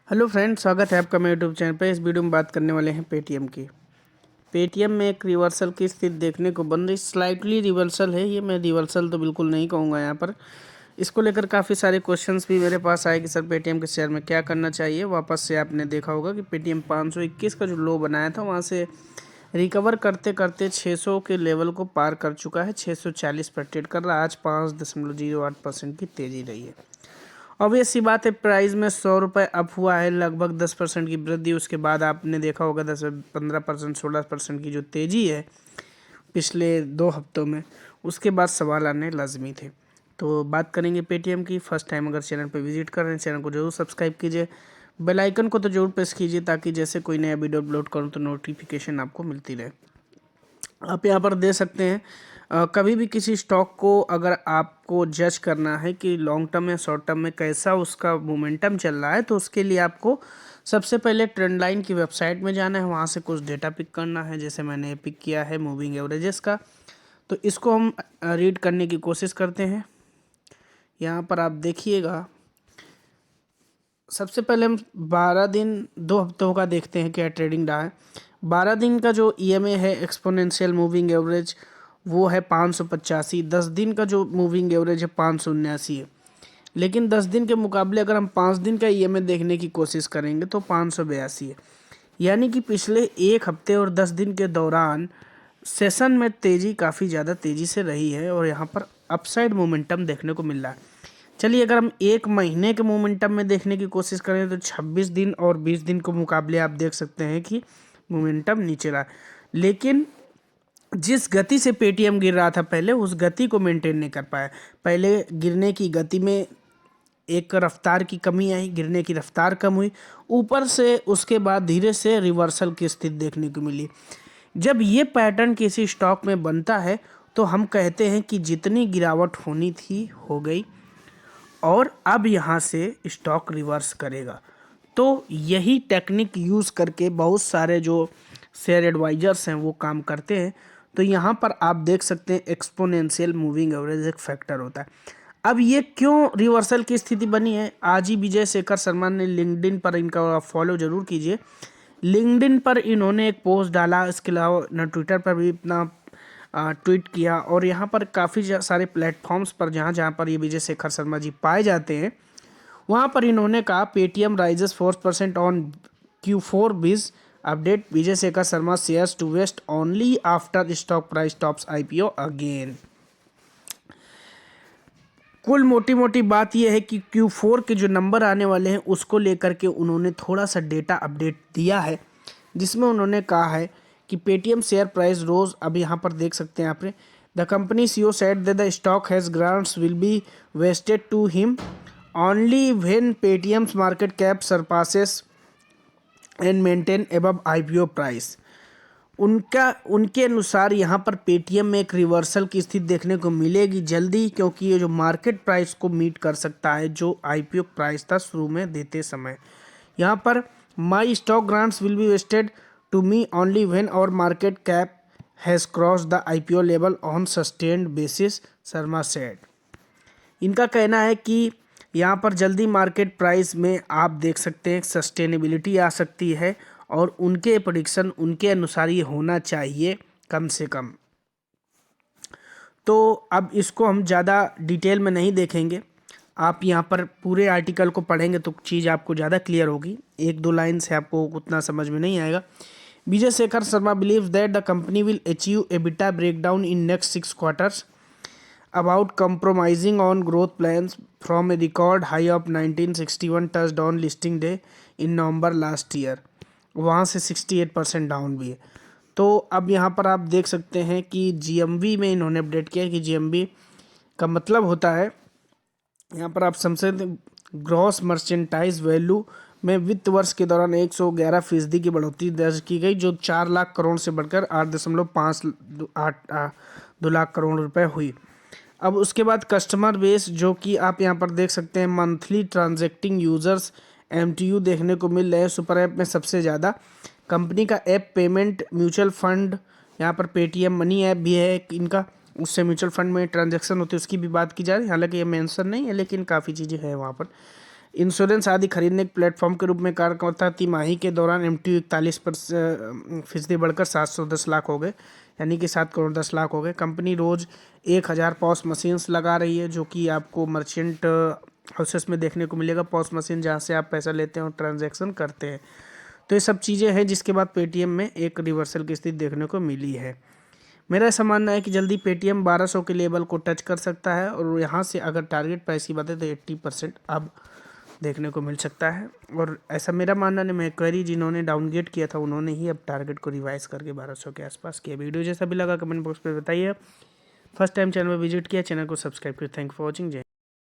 Hello friend, स्वागत है आपका मेरे यूट्यूब चैनल पर। इस वीडियो में बात करने वाले हैं पेटीएम की। पेटीएम में एक रिवर्सल की स्थिति देखने को बन रही, स्लाइटली रिवर्सल है ये। मैं रिवर्सल तो बिल्कुल नहीं कहूँगा यहाँ पर। इसको लेकर काफ़ी सारे क्वेश्चंस भी मेरे पास आए कि सर पेटीएम के शेयर में क्या करना चाहिए। वापस से आपने देखा होगा कि पेटीएम 521 का जो लो बनाया था वहाँ से रिकवर करते करते 600 के लेवल को पार कर चुका है। 640 पर ट्रेड कर रहा है। आज 5.08% की तेज़ी रही है। ऑब्वियस सी बात है, प्राइस में 100 रुपये अप हुआ है, लगभग 10% की वृद्धि। उसके बाद आपने देखा होगा 10-15%, 16% की जो तेज़ी है पिछले 2 हफ्तों में, उसके बाद सवाल आने लाजमी थे। तो बात करेंगे पेटीएम की। फर्स्ट टाइम अगर चैनल पर विजिट कर रहे हैं, चैनल को जरूर सब्सक्राइब कीजिए, बेल आइकन को तो जरूर प्रेस कीजिए ताकि जैसे कोई नया वीडियो अपलोड करूँ तो नोटिफिकेशन आपको मिलती रहे। आप यहाँ पर दे सकते हैं कभी भी किसी स्टॉक को अगर आपको जज करना है कि लॉन्ग टर्म या शॉर्ट टर्म में कैसा उसका मोमेंटम चल रहा है, तो उसके लिए आपको सबसे पहले ट्रेंड लाइन की वेबसाइट में जाना है। वहाँ से कुछ डेटा पिक करना है, जैसे मैंने पिक किया है मूविंग एवरेजेस का। तो इसको हम रीड करने की कोशिश करते हैं। यहाँ पर आप देखिएगा, सबसे पहले हम 12 दिन 2 हफ्तों का देखते हैं क्या ट्रेडिंग रहा है। 12 दिन का जो ईएमए है, एक्सपोनेंशियल मूविंग एवरेज, वो है 585। 10 दिन का जो मूविंग एवरेज है 579 है। लेकिन 10 दिन के मुकाबले अगर हम 5 दिन का ईएमए देखने की कोशिश करेंगे तो 582 है। यानी कि पिछले 1 हफ्ते और 10 दिन के दौरान सेशन में तेज़ी काफ़ी ज़्यादा तेज़ी से रही है और यहाँ पर अपसाइड मोमेंटम देखने को मिल रहा है। चलिए, अगर हम 1 महीने के मोमेंटम में देखने की कोशिश करें तो 26 दिन और 20 दिन के मुकाबले आप देख सकते हैं कि मोमेंटम नीचे रहा। लेकिन जिस गति से पेटीएम गिर रहा था पहले, उस गति को मेंटेन नहीं कर पाया। पहले गिरने की गति में एक रफ्तार की कमी आई, गिरने की रफ्तार कम हुई, ऊपर से उसके बाद धीरे से रिवर्सल की स्थिति देखने को मिली। जब ये पैटर्न किसी स्टॉक में बनता है तो हम कहते हैं कि जितनी गिरावट होनी थी हो गई और अब यहाँ से स्टॉक रिवर्स करेगा। तो यही टेक्निक यूज़ करके बहुत सारे जो शेयर एडवाइजर्स हैं वो काम करते हैं। तो यहाँ पर आप देख सकते हैं एक्सपोनेंशियल मूविंग एवरेज एक फैक्टर होता है। अब ये क्यों रिवर्सल की स्थिति बनी है, आज ही विजय शेखर शर्मा ने लिंक्डइन पर, इनका फॉलो जरूर कीजिए, लिंक्डइन पर इन्होंने एक पोस्ट डाला। इसके अलावा न ट्विटर पर भी अपना ट्वीट किया और यहाँ पर काफ़ी सारे प्लेटफॉर्म्स पर जहाँ जहाँ पर ये विजय शेखर शर्मा जी पाए जाते हैं, वहाँ पर इन्होंने कहा Paytm rises 4% on Q4 biz update, Vijay Shekhar Sharma shares to vest only after stock price tops IPO again. कुल मोटी मोटी बात यह है कि Q4 के जो नंबर आने वाले हैं उसको लेकर के उन्होंने थोड़ा सा डेटा अपडेट दिया है, जिसमें उन्होंने कहा है कि पेटीएम शेयर प्राइस रोज। अब यहाँ पर देख सकते हैं आपने, the company CEO said that the stock has grants will be vested to him only when Paytm's market cap surpasses and maintain above IPO price. उनके अनुसार यहाँ पर पेटीएम में एक रिवर्सल की स्थिति देखने को मिलेगी जल्दी, क्योंकि ये जो मार्केट प्राइस को मीट कर सकता है जो IPO प्राइस था शुरू में देते समय। यहाँ पर my stock grants will be vested to me only when our market cap has cross the IPO level on sustained basis, Sharma said. इनका कहना है कि यहाँ पर जल्दी मार्केट प्राइस में आप देख सकते हैं सस्टेनेबिलिटी आ सकती है और उनके प्रेडिक्शन, उनके अनुसार ये होना चाहिए कम से कम। तो अब इसको हम ज़्यादा डिटेल में नहीं देखेंगे, आप यहाँ पर पूरे आर्टिकल को पढ़ेंगे तो चीज़ आपको ज़्यादा क्लियर होगी। 1-2 लाइन से आपको उतना समझ में नहीं आएगा। Vijay Shekhar Sharma believes that the company will achieve EBITDA breakdown in next 6 quarters about compromising on growth plans from a record high of 1961 touched on listing day in November last year। वहाँ से 68% डाउन भी है। तो अब यहाँ पर आप देख सकते हैं कि GMV में इन्होंने अपडेट किया कि GMV का मतलब होता है, यहाँ पर आप समझ सकते हैं, ग्रॉस मर्चेंटाइज वैल्यू में वित्त वर्ष के दौरान 111% की बढ़ोतरी दर्ज की गई, जो 4 लाख करोड़ से बढ़कर 8.58 लाख करोड़ रुपए हुई। अब उसके बाद कस्टमर बेस, जो कि आप यहाँ पर देख सकते हैं मंथली ट्रांजैक्टिंग यूज़र्स MTU देखने को मिल रहे हैं सुपर ऐप में सबसे ज़्यादा। कंपनी का ऐप पेमेंट म्यूचुअल फंड, यहाँ पर पेटीएम मनी ऐप भी है इनका, उससे म्यूचुअल फंड में ट्रांजैक्शन होती है उसकी भी बात की जा रही है। हालांकि ये मेंशन नहीं है लेकिन काफ़ी चीज़ें हैं वहाँ पर। इंश्योरेंस आदि खरीदने के प्लेटफॉर्म के रूप में कार्य करता है। तिमाही के दौरान एमटीयू 41% बढ़कर 710 लाख हो गए, यानी कि 7 करोड़ 10 लाख हो गए। कंपनी रोज 1000 पॉस मशीन्स लगा रही है, जो कि आपको मर्चेंट हाउसेस में देखने को मिलेगा। पॉस मशीन जहाँ से आप पैसा लेते हैं और ट्रांजैक्शन करते हैं। तो ये सब चीज़ें हैं जिसके बाद पेटीएम में एक रिवर्सल की स्थिति देखने को मिली है। मेरा ऐसा मानना है कि जल्दी पेटीएम 1200 के लेवल को टच कर सकता है, और यहाँ से अगर टारगेट प्राइस की बात है तो 80% अब देखने को मिल सकता है। और ऐसा मेरा मानना नहीं, मैं क्वेरी जिन्होंने डाउनग्रेड किया था उन्होंने ही अब टारगेट को रिवाइज करके 1200 के आसपास किया। वीडियो जैसा भी लगा कमेंट बॉक्स पे बताइए। फर्स्ट टाइम चैनल पर विजिट किया, चैनल को सब्सक्राइब करिए। Thank for watching. जय